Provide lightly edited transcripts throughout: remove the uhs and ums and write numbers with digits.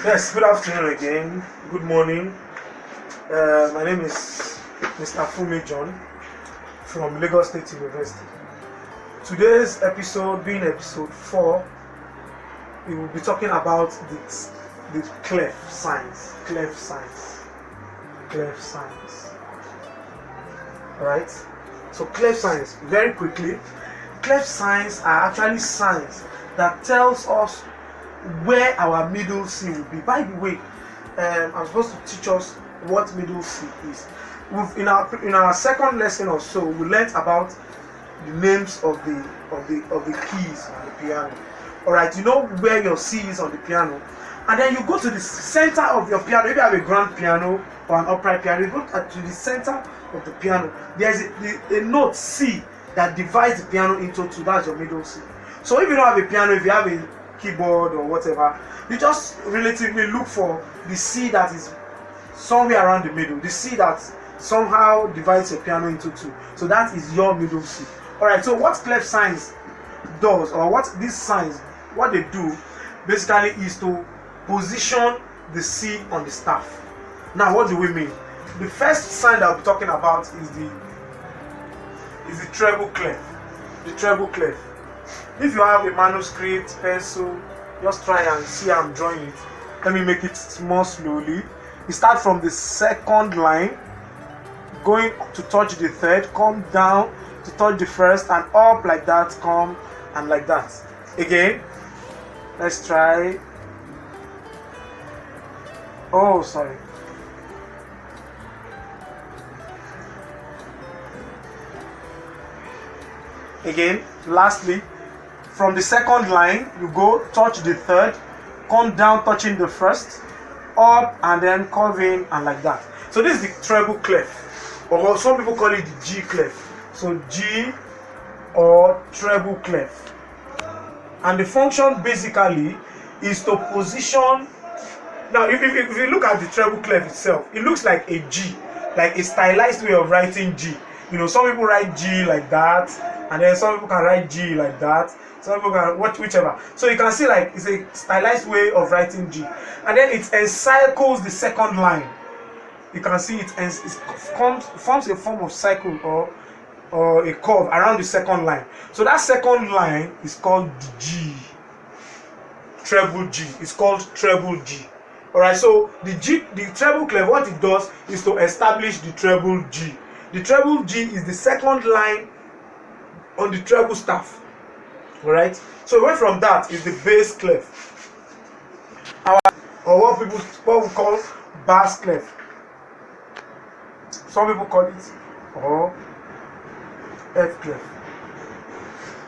Yes, good afternoon again. Good morning. My name is Mr. Funmi John from Lagos State University. Today's episode, being episode 4, we will be talking about the Clef signs. Clef signs. Clef signs. Alright? So Clef signs, very quickly. Clef signs are actually signs that tells us where our middle C will be. By the way, I'm supposed to teach us what middle C is. In our second lesson or so, we learned about the names of the keys on the piano. All right, you know where your C is on the piano, and then you go to the center of your piano. If you have a grand piano or an upright piano, you go to the center of the piano. There's a note C that divides the piano into two. That's your middle C. So if you don't have a piano, if you have a keyboard or whatever, you just relatively look for the C that is somewhere around the middle, the C that somehow divides your piano into two. So that is your middle C. Alright, so what clef signs does, or what these signs, what they do basically is to position the C on the staff. Now what do we mean? The first sign that we're talking about is the treble clef. The treble clef. If you have a manuscript, pencil, just try and see how I'm drawing it. Let me make it more slowly. You start from the second line, going to touch the third, come down to touch the first, and up like that, come and like that. Again, let's try. Oh, sorry. Again, lastly, from the second line, you go touch the third, come down touching the first, up and then curve in and like that. So this is the treble clef, or some people call it the G clef. So G or treble clef. And the function basically is to position. Now if you look at the treble clef itself, it looks like a G, like a stylized way of writing G. You know, some people write G like that, and then some people can write G like that. Some people can watch whichever. So you can see like it's a stylized way of writing G. And then it encircles the second line. You can see it forms a form of cycle or a curve around the second line. So that second line is called the G. Treble G. It's called treble G. Alright, so the treble clef, what it does is to establish the treble G. The treble G is the second line on the treble staff. Alright, so away from that is the bass clef, or what we call bass clef. Some people call it or F clef,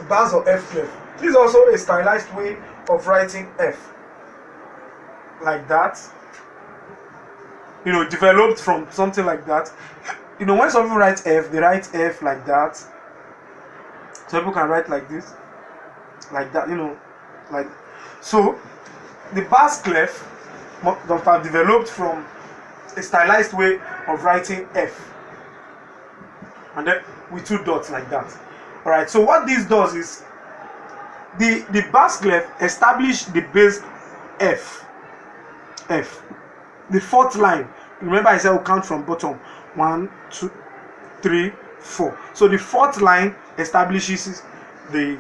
bass or F clef. This is also a stylized way of writing F, like that. You know, developed from something like that. You know, when some people write F, they write F like that. Some people can write like this, like that, you know, like so. The bass clef must have developed from a stylized way of writing F, and then with two dots like that. All right, so what this does is the bass clef establish the bass F. The fourth line, remember I said we'll count from bottom. 1, 2, 3, 4. So the fourth line establishes the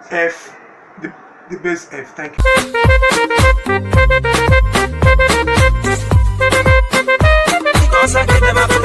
F, the bass F. Thank you.